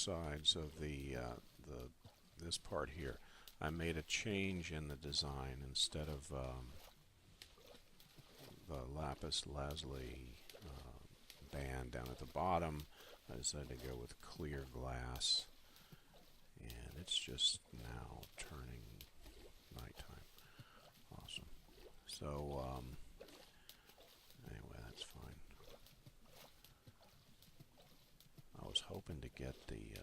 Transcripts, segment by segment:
sides of this part here, I made a change in the design. Instead of the lapis lazuli band down at the bottom, I decided to go with clear glass, and it's just now turning nighttime. Awesome. So anyway, that's fine. I was hoping to get the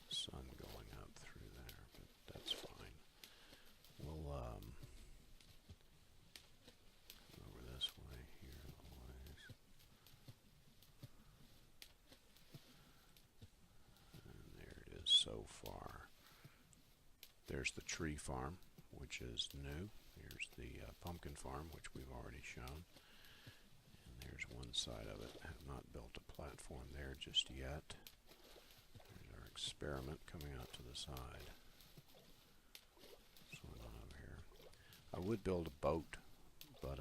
sun going up through there, but that's fine. We'll over this way here a ways. And there it is so far. There's the tree farm, which is new. Here's the pumpkin farm, which we've already shown. And there's one side of it. I have not built a platform there just yet. There's our experiment coming out to the side. What's going on over here? I would build a boat, but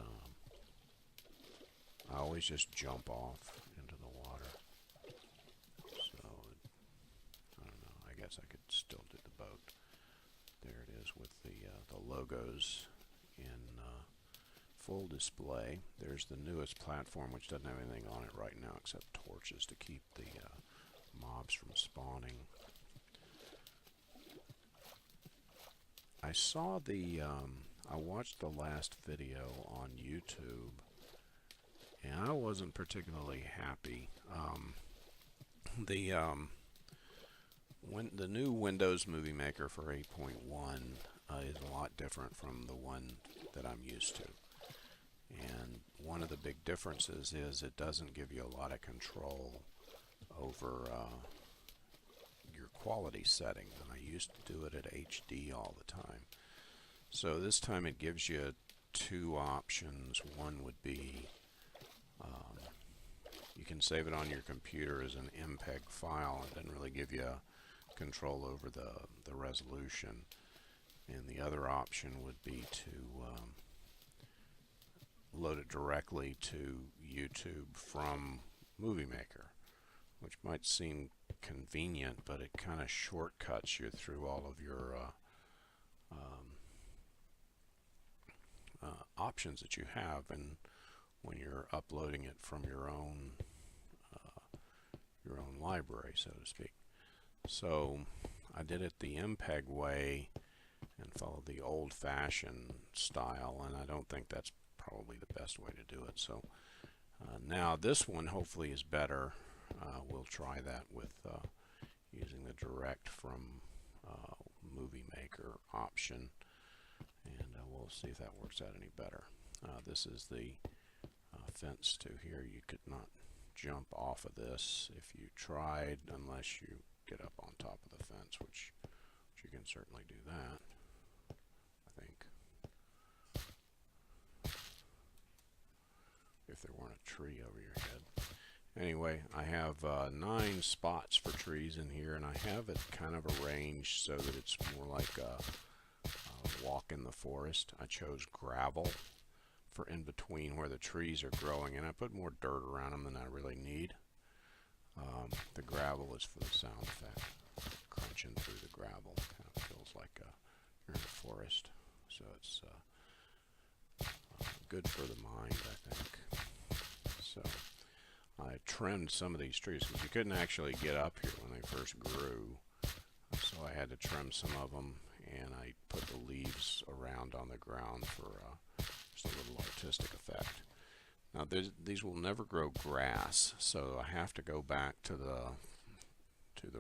I always just jump off into the water. So, I don't know. I guess I could still do the boat. There it is with the logos in full display. There's the newest platform, which doesn't have anything on it right now except torches to keep the mobs from spawning. I saw I watched the last video on YouTube, and I wasn't particularly happy. The new Windows Movie Maker for 8.1 is a lot different from the one that I'm used to. And one of the big differences is it doesn't give you a lot of control over your quality settings. And I used to do it at HD all the time. So this time it gives you two options. One would be you can save it on your computer as an MPEG file. It doesn't really give you control over the resolution. And the other option would be to load it directly to YouTube from Movie Maker, which might seem convenient, but it kind of shortcuts you through all of your options that you have, and when you're uploading it from your own library, so to speak. So I did it the MPEG way and followed the old-fashioned style, and I don't think that's probably the best way to do it. So now this one hopefully is better. We'll try that with using the direct from Movie Maker option, and we'll see if that works out any better. This is the fence to here. You could not jump off of this if you tried, unless you get up on top of the fence, which you can certainly do that, I think, if there weren't a tree over your head. Anyway, I have 9 spots for trees in here, and I have it kind of arranged so that it's more like a walk in the forest. I chose gravel for in between where the trees are growing, and I put more dirt around them than I really need. The gravel is for the sound effect. Crunching through the gravel kind of feels like you're in a forest, so it's good for the mind, I think. So I trimmed some of these trees because you couldn't actually get up here when they first grew, so I had to trim some of them, and I put the leaves around on the ground for just a little artistic effect. Now these will never grow grass, so I have to go back to the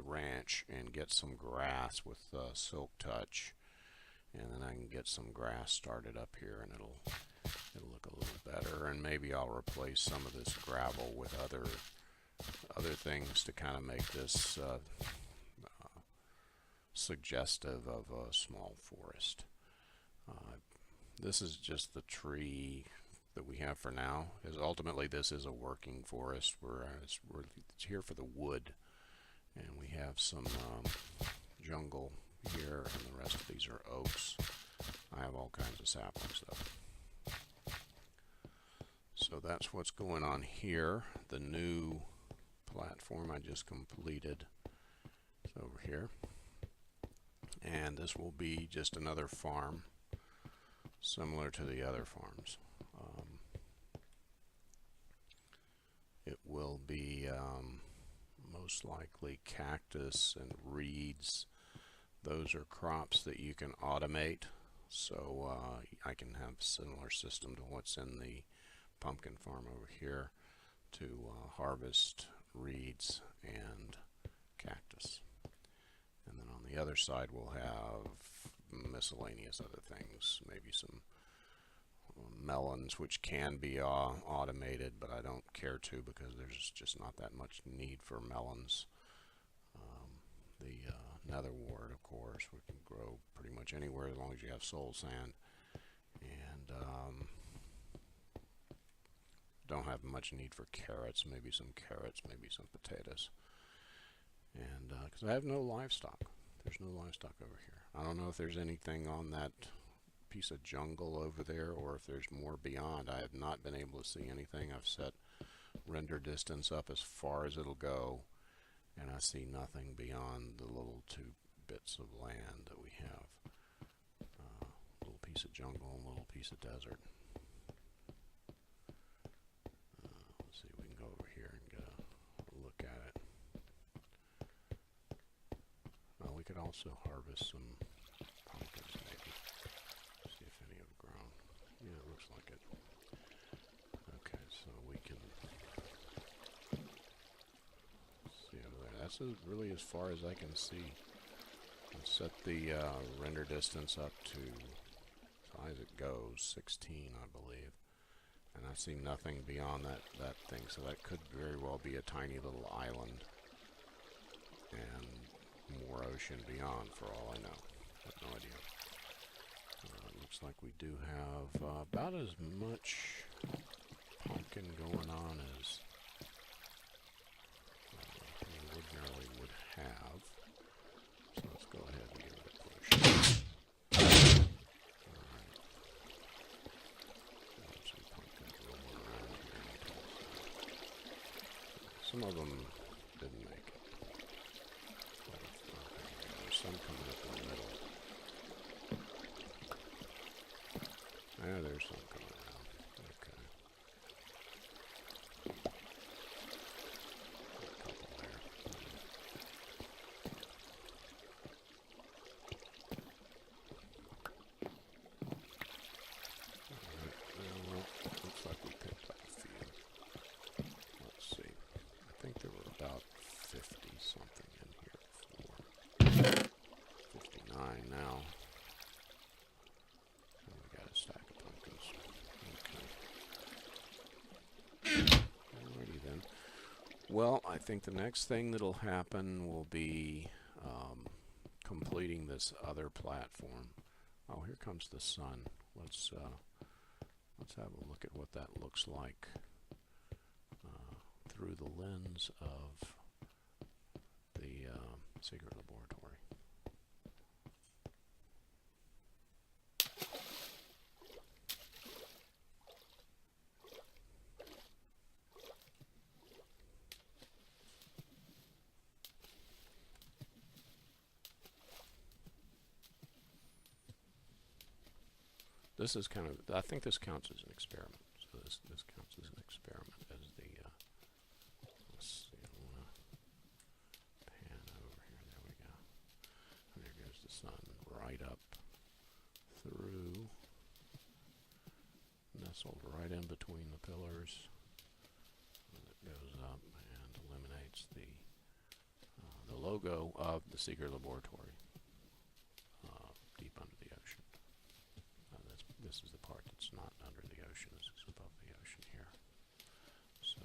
ranch and get some grass with Silk Touch, and then I can get some grass started up here, and it'll look a little better. And maybe I'll replace some of this gravel with other things to kind of make this suggestive of a small forest. This is just the tree that we have for now. Is ultimately this is a working forest. We're here for the wood, and we have some jungle here, and the rest of these are oaks. I have all kinds of saplings though. So that's what's going on here. The new platform I just completed over here, and this will be just another farm similar to the other farms. It will be most likely cactus and reeds. Those are crops that you can automate, so I can have a similar system to what's in the pumpkin farm over here to harvest reeds and cactus. And then on the other side we'll have miscellaneous other things, maybe some melons, which can be automated, but I don't care to because there's just not that much need for melons. The nether wart, of course, we can grow pretty much anywhere as long as you have soul sand, and don't have much need for carrots, maybe some potatoes, and because I have no livestock. There's no livestock over here. I don't know if there's anything on that piece of jungle over there or if there's more beyond. I have not been able to see anything. I've set render distance up as far as it'll go, and I see nothing beyond the little 2 bits of land that we have. A little piece of jungle and a little piece of desert. Let's see, we can go over here and get a look at it. We could also harvest some pumpkins, maybe. See if any have grown. Yeah, it looks like it. Okay, so we can see over there. That's really as far as I can see. I'll set the render distance up to, as high as it goes, 16, I believe. And I see nothing beyond that thing, so that could very well be a tiny little island. And more ocean beyond, for all I know. I have no idea. Looks like we do have about as much pumpkin going on as we ordinarily would have. So let's go ahead and give it a push. Alright. Some pumpkins rolling around here. Some of them didn't make it. There's some coming up in the middle. Yeah, there's some coming around. Okay. A couple there. Alright, well, looks like we picked up a few. Let's see. I think there were about 50 something in here before. 59 now. And we got a stack of pumpkins. Okay. Alrighty then. Well, I think the next thing that'll happen will be completing this other platform. Oh, here comes the sun. Let's have a look at what that looks like through the lens of the secret laboratory. This is kind of, I think this counts as an experiment. So this counts as an experiment as the, let's see, I want to pan over here. There we go. And there goes the sun right up through, nestled right in between the pillars. And it goes up and eliminates the logo of the secret laboratory deep under the ocean. This is the part that's not under the ocean. This is above the ocean here. So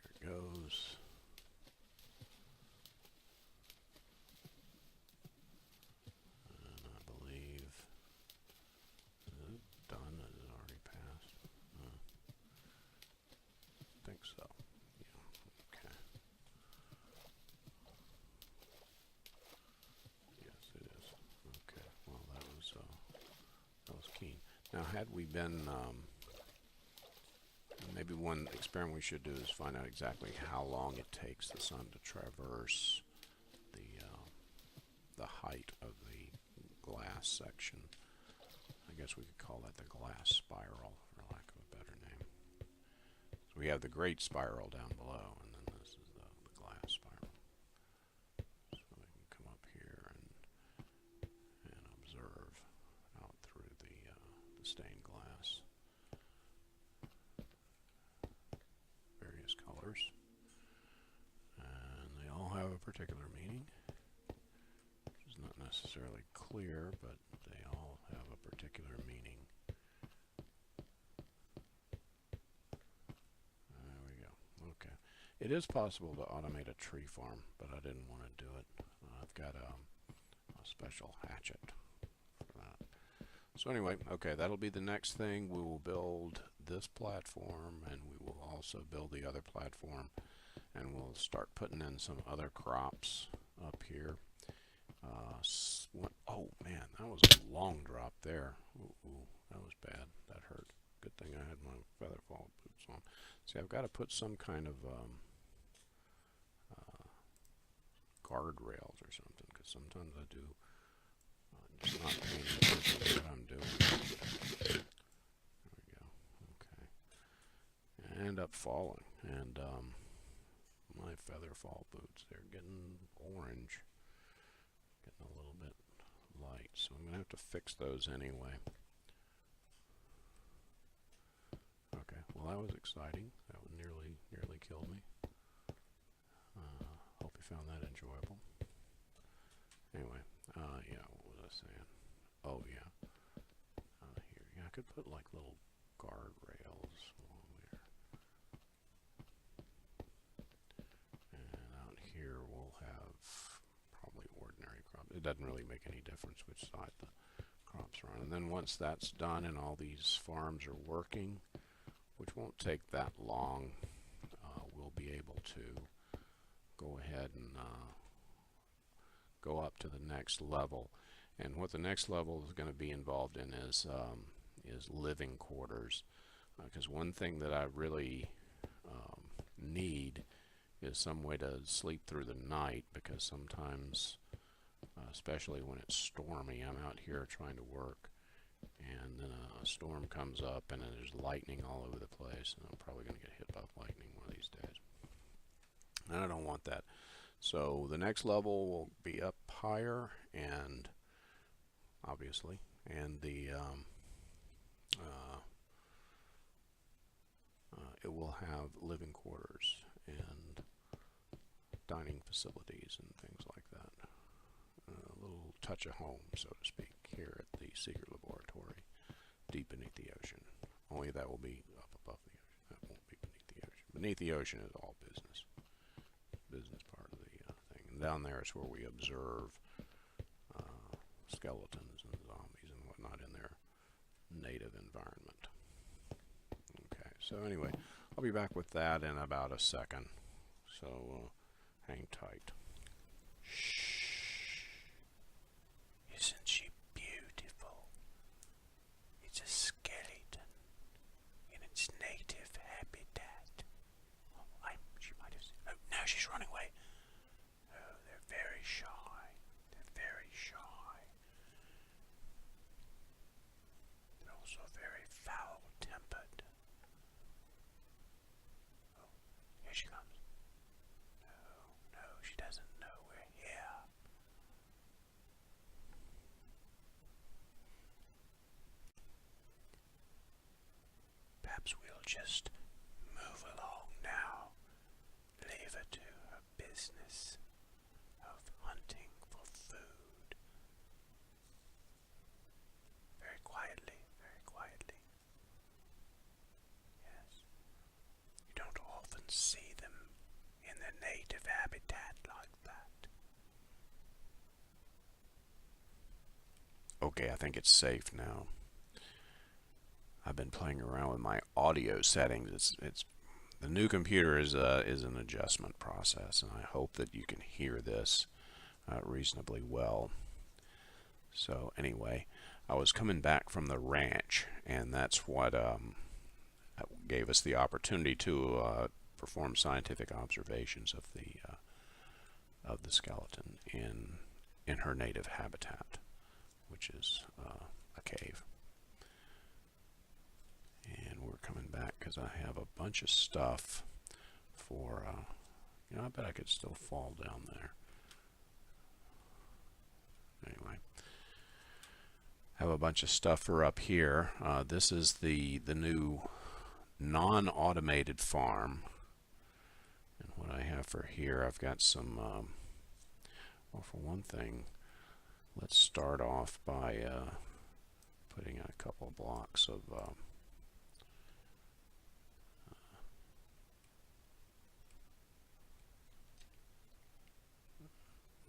there it goes. And I believe, is it done? Is it already passed? I think so. Yeah. Okay. Yes, it is. Okay. Well, that was keen. Now, had we been, maybe one experiment we should do is find out exactly how long it takes the sun to traverse the height of the glass section. I guess we could call that the glass spiral, for lack of a better name. So we have the great spiral down below, and then this is the glass spiral. So we can come up here and observe out through the stained glass. Various colors. And they all have a particular meaning. Which is not necessarily clear, but they all have a particular meaning. There we go. Okay. It is possible to automate a tree farm, but I didn't want to do it. I've got a special hatchet for that. So anyway, okay, that'll be the next thing. We will build this platform, and we will also build the other platform, and we'll start putting in some other crops up here. Oh man, that was a long drop there. Ooh, that was bad. That hurt. Good thing I had my feather fall boots on. See, I've got to put some kind of guardrails or something, because sometimes I do just not paying attention to what I'm doing. There we go. Okay. And up falling. And my feather fall boots, they're getting orange. Getting a little bit light. So I'm going to have to fix those anyway. Okay. Well, that was exciting. That one nearly killed me. Hope you found that enjoyable. Anyway, yeah, what was I saying? Oh, yeah. Here, yeah, I could put like little guardrails along there. And out here we'll have probably ordinary crops. It doesn't really make any difference which side the crops are on. And then once that's done and all these farms are working, which won't take that long, we'll be able to go ahead and go up to the next level. And what the next level is going to be involved in is living quarters. Because one thing that I really need is some way to sleep through the night, because sometimes, especially when it's stormy, I'm out here trying to work, and then a storm comes up and then there's lightning all over the place, and I'm probably going to get hit by lightning one of these days. And I don't want that. So the next level will be up higher, and obviously, and the it will have living quarters and dining facilities and things like that. A little touch of home, so to speak, here at the Secret Laboratory, deep beneath the ocean. Only that will be up above the ocean. That won't be beneath the ocean. Beneath the ocean is all business. Business part of the thing. And down there is where we observe skeletons and zombies and whatnot in their native environment. Okay, so anyway, I'll be back with that in about a second. So hang tight. Shh. Isn't she beautiful? It's a skeleton in its native habitat. Oh, she might have. Oh, now she's running away. Oh, they're very shy. They're very shy. They're also very foul-tempered. Oh, here she comes. No, she doesn't know we're here. Perhaps we'll just move along now. Leave her to her business of hunting for food. Very quietly, very quietly. Yes. You don't often see them in their native habitat like that. Okay, I think it's safe now. I've been playing around with my audio settings. It's the new computer is an adjustment process, and I hope that you can hear this reasonably well. So anyway, I was coming back from the ranch, and that's what gave us the opportunity to perform scientific observations of the skeleton in her native habitat, which is a cave. And we're coming back because I have a bunch of stuff for, you know, I bet I could still fall down there. Anyway, I have a bunch of stuff for up here. This is the new non-automated farm. And what I have for here, I've got some, well, for one thing, let's start off by putting a couple blocks of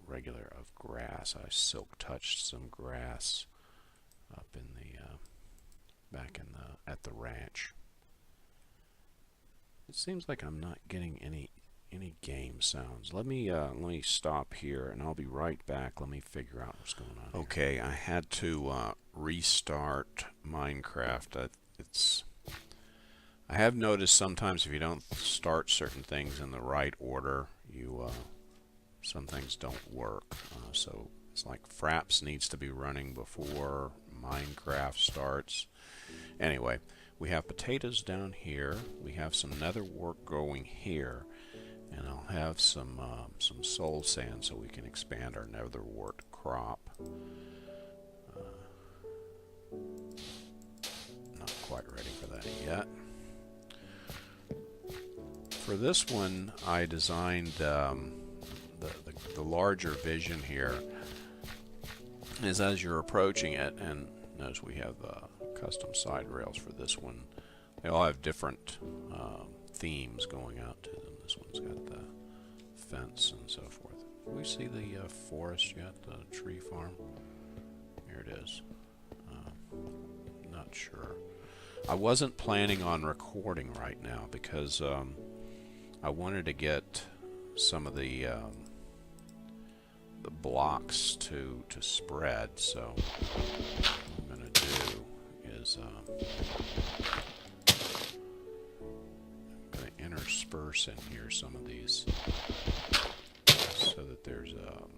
regular of grass. I silk touched some grass up in the back in the at the ranch. It seems like I'm not getting any game sounds. Let me stop here and I'll be right back. Let me figure out what's going on. Okay, here. I had to restart Minecraft. I have noticed sometimes if you don't start certain things in the right order, some things don't work. So it's like Fraps needs to be running before Minecraft starts. Anyway, we have potatoes down here. We have some nether wart growing here, and I'll have some soul sand so we can expand our nether wart crop. Not quite ready for that yet. For this one, I designed the larger vision here is as you're approaching it, and notice we have custom side rails for this one. They all have different themes going out to them. This one's got the fence and so forth. Can we see the forest yet, the tree farm? Here it is. Not sure. I wasn't planning on recording right now because I wanted to get some of the blocks to spread. So what I'm going to do is I'm going to intersperse in here some of these so that there's oh,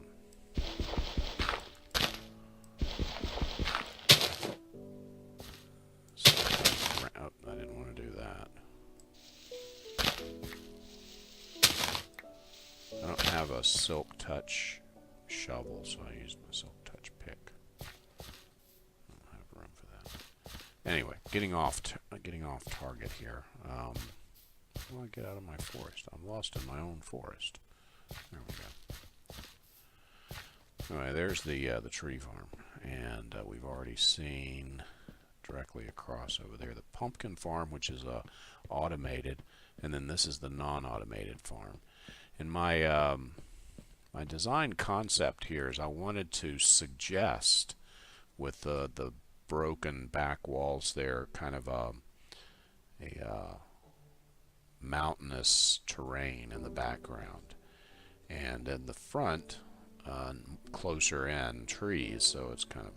I didn't want to do that. I don't have a silk touch shovel, so I used my silk touch pick. I don't have room for that. Anyway, getting off target here. How do I get out of my forest? I'm lost in my own forest. There we go. Anyway, there's the tree farm, and we've already seen directly across over there the pumpkin farm, which is automated, and then this is the non-automated farm. And my my design concept here is I wanted to suggest with the broken back walls there kind of a mountainous terrain in the background, and in the front closer in trees, so it's kind of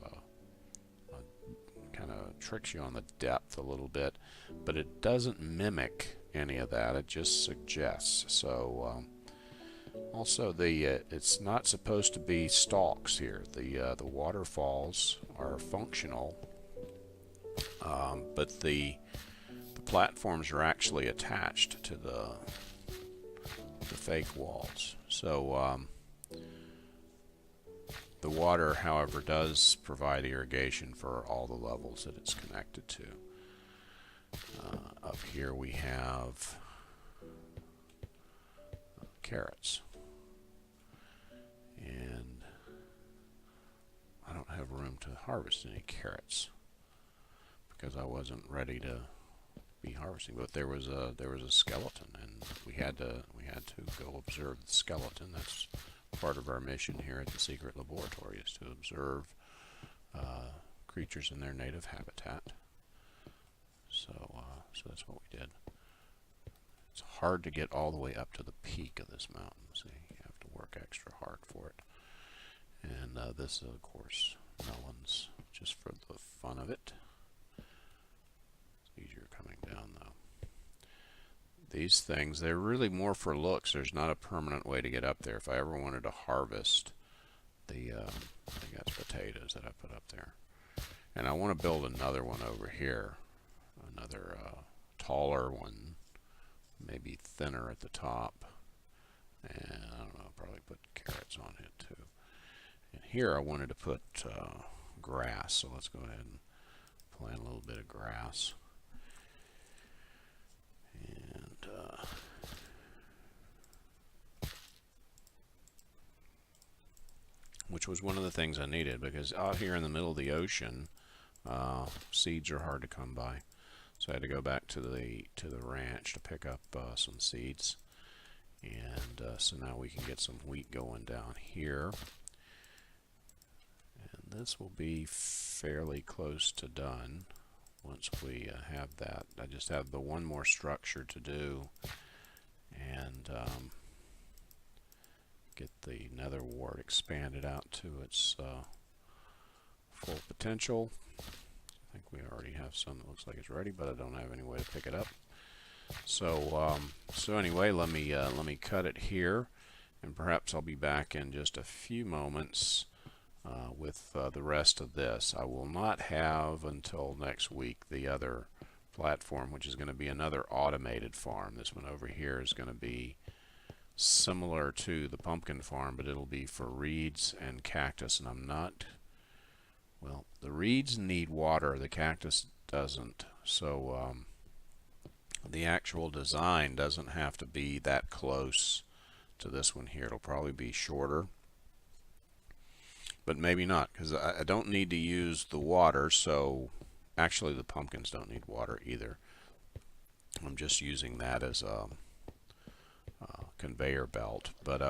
tricks you on the depth a little bit, but it doesn't mimic any of that. It just suggests. So also it's not supposed to be stalks here. The waterfalls are functional, but the platforms are actually attached to the fake walls. So the water, however, does provide irrigation for all the levels that it's connected to. Up here we have carrots, and I don't have room to harvest any carrots because I wasn't ready to be harvesting. But there was a skeleton, and we had to go observe the skeleton. That's part of our mission here at the Secret Laboratory, is to observe creatures in their native habitat. So that's what we did. It's hard to get all the way up to the peak of this mountain. See, you have to work extra hard for it. And this is, of course, melons, just for the fun of it. It's easier coming down, though. these things, they're really more for looks. There's not a permanent way to get up there. If I ever wanted to harvest the I got potatoes that I put up there. And I want to build another one over here, another taller one, maybe thinner at the top. And I don't know, I'll probably put carrots on it too. And here I wanted to put grass, so let's go ahead and plant a little bit of grass. And which was one of the things I needed, because out here in the middle of the ocean, seeds are hard to come by. So I had to go back to the ranch to pick up some seeds. And so now we can get some wheat going down here. And this will be fairly close to done once we have that. I just have the one more structure to do, and get the nether wart expanded out to its full potential. I think we already have some that looks like it's ready, but I don't have any way to pick it up. So so anyway, let me cut it here, and perhaps I'll be back in just a few moments with the rest of this. I will not have until next week the other platform, which is going to be another automated farm. This one over here is going to be similar to the pumpkin farm, but it'll be for reeds and cactus, and I'm not, well, the reeds need water, the cactus doesn't, so the actual design doesn't have to be that close to this one here. It'll probably be shorter, but maybe not, because I don't need to use the water. So actually the pumpkins don't need water either. I'm just using that as a conveyor belt, but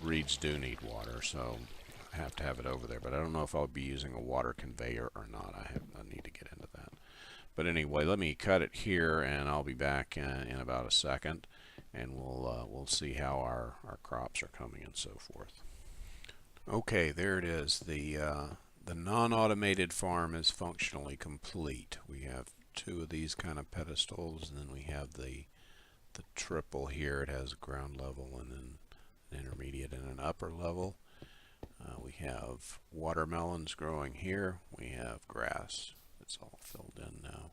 reeds do need water, so I have to have it over there. But I don't know if I'll be using a water conveyor or not. I need to get into that. But anyway, let me cut it here, and I'll be back in about a second, and we'll see how our crops are coming and so forth. Okay, there it is. The non-automated farm is functionally complete. We have two of these kind of pedestals, and then we have the triple here. It has ground level and then an intermediate and an upper level. We have watermelons growing here. We have grass. It's all filled in now.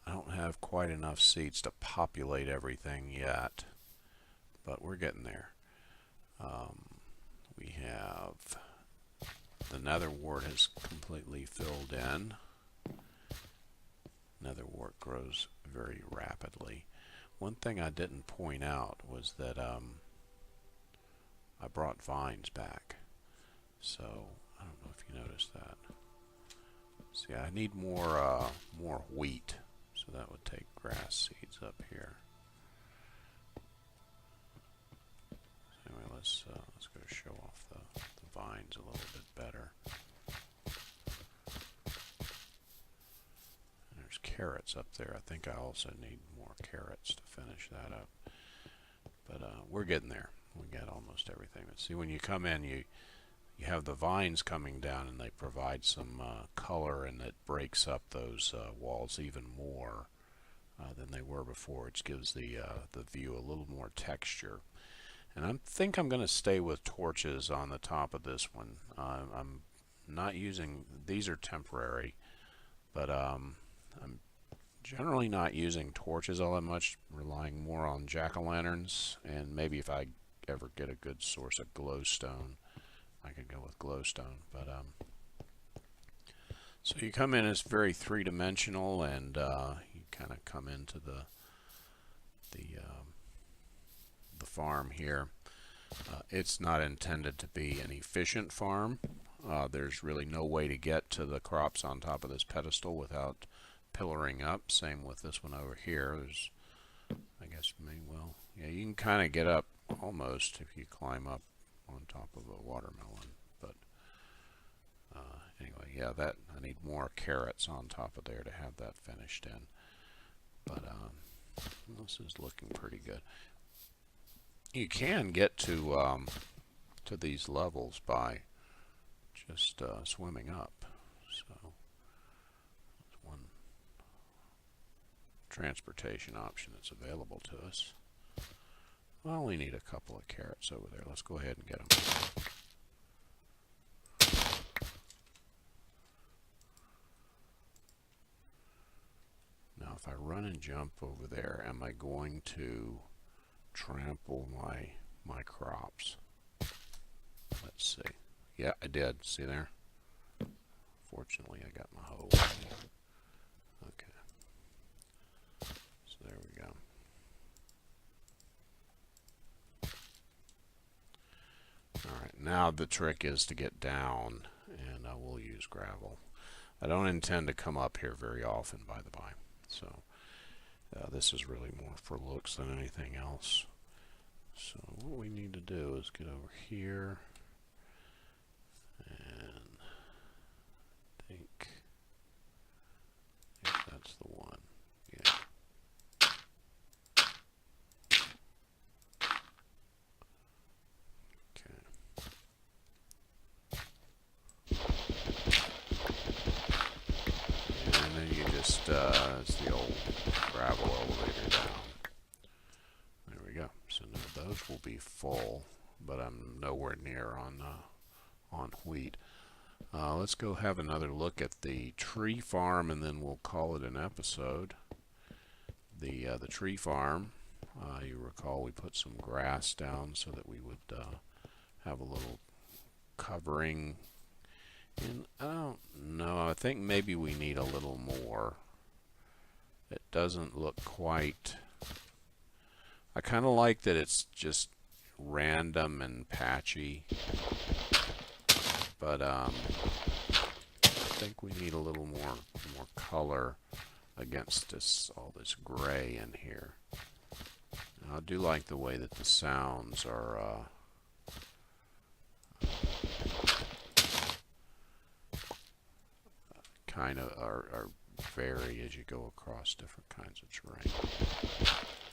I don't have quite enough seeds to populate everything yet, but we're getting there. We have the nether wart has completely filled in. Nether wart grows very rapidly. One thing I didn't point out was that I brought vines back. So I don't know if you noticed that. See, I need more wheat, so that would take grass seeds up here. So anyway, let's go show off the vines a little bit better. And there's carrots up there. I think I also need more carrots to finish that up. But we're getting there. We got almost everything. But see, when you come in, you have the vines coming down, and they provide some color, and it breaks up those walls even more than they were before. It gives the view a little more texture. And I think I'm going to stay with torches on the top of this one. I'm not using, these are temporary, but I'm generally not using torches all that much, relying more on jack-o'-lanterns, and maybe if I ever get a good source of glowstone, I could go with glowstone. But so you come in, it's very three-dimensional, and you kind of come into the farm here. It's not intended to be an efficient farm. There's really no way to get to the crops on top of this pedestal without pillaring up. Same with this one over here. There's, I guess, well, yeah, you can kind of get up almost if you climb up on top of a watermelon. But anyway, yeah, that I need more carrots on top of there to have that finished in. But this is looking pretty good. You can get to these levels by just swimming up. So that's transportation option that's available to us. I only need a couple of carrots over there. Let's go ahead and get them. Now if I run and jump over there, am I going to trample my crops? Let's see. Yeah, I did. See there? Fortunately, I got my hoe. Okay. So there we go. Alright, now the trick is to get down, and I will use gravel. I don't intend to come up here very often, by the by. So this is really more for looks than anything else. So what we need to do is get over here and think that's the one. Yeah. Okay. And then you just it's the old gravel elevator down. There we go. So now those will be full, but I'm nowhere near on wheat. Let's go have another look at the tree farm, and then we'll call it an episode. The tree farm, you recall we put some grass down so that we would have a little covering. And I don't know, I think maybe we need a little more. It doesn't look quite... I kind of like that it's just random and patchy, but I think we need a little more color against this all this gray in here. And I do like the way that the sounds are kind of are vary as you go across different kinds of terrain.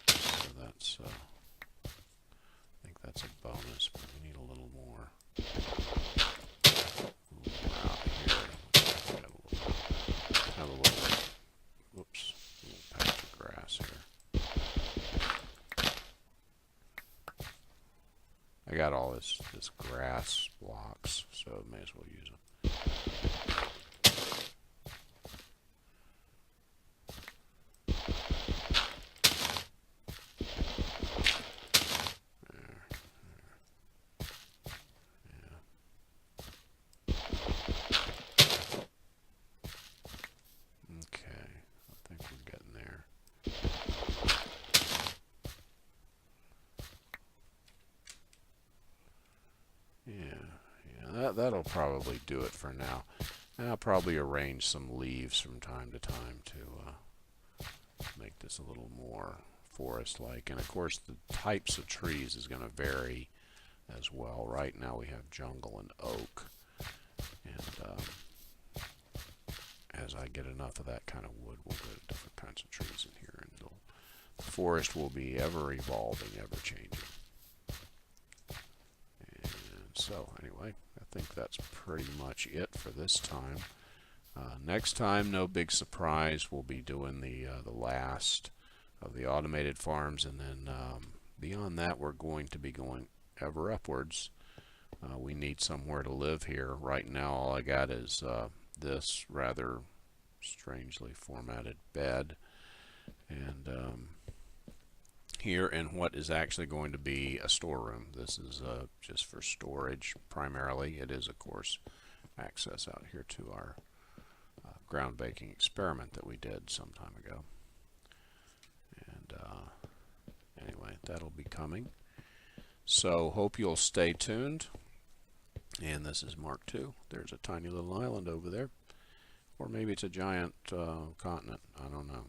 So that's I think that's a bonus, but we need a little more. Out here, got a little, have a little, whoops, a little patch of grass here. I got all this grass blocks, so may as well use them. That'll probably do it for now. And I'll probably arrange some leaves from time to time to make this a little more forest-like. And of course the types of trees is going to vary as well. Right now we have jungle and oak. And as I get enough of that kind of wood, we'll go to different kinds of trees in here. And the forest will be ever evolving, ever changing. So anyway, I think that's pretty much it for this time. Next time, no big surprise, we'll be doing the last of the automated farms, and then beyond that we're going to be going ever upwards. We need somewhere to live here. Right now all I got is this rather strangely formatted bed, and here in what is actually going to be a storeroom. This is just for storage primarily. It is of course access out here to our ground baking experiment that we did some time ago. And anyway, that'll be coming. So hope you'll stay tuned. And this is Mark II. There's a tiny little island over there, or maybe it's a giant continent. I don't know.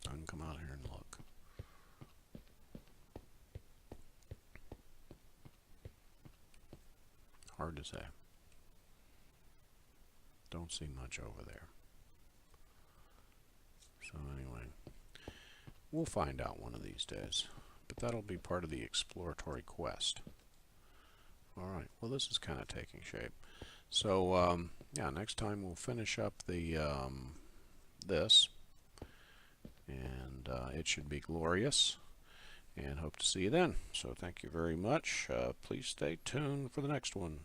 I can come out here and look. Hard to say. Don't see much over there. So anyway, we'll find out one of these days. But that'll be part of the exploratory quest. Alright, well this is kind of taking shape. So yeah, next time we'll finish up the this. and it should be glorious, and hope to see you then. So thank you very much. Please stay tuned for the next one.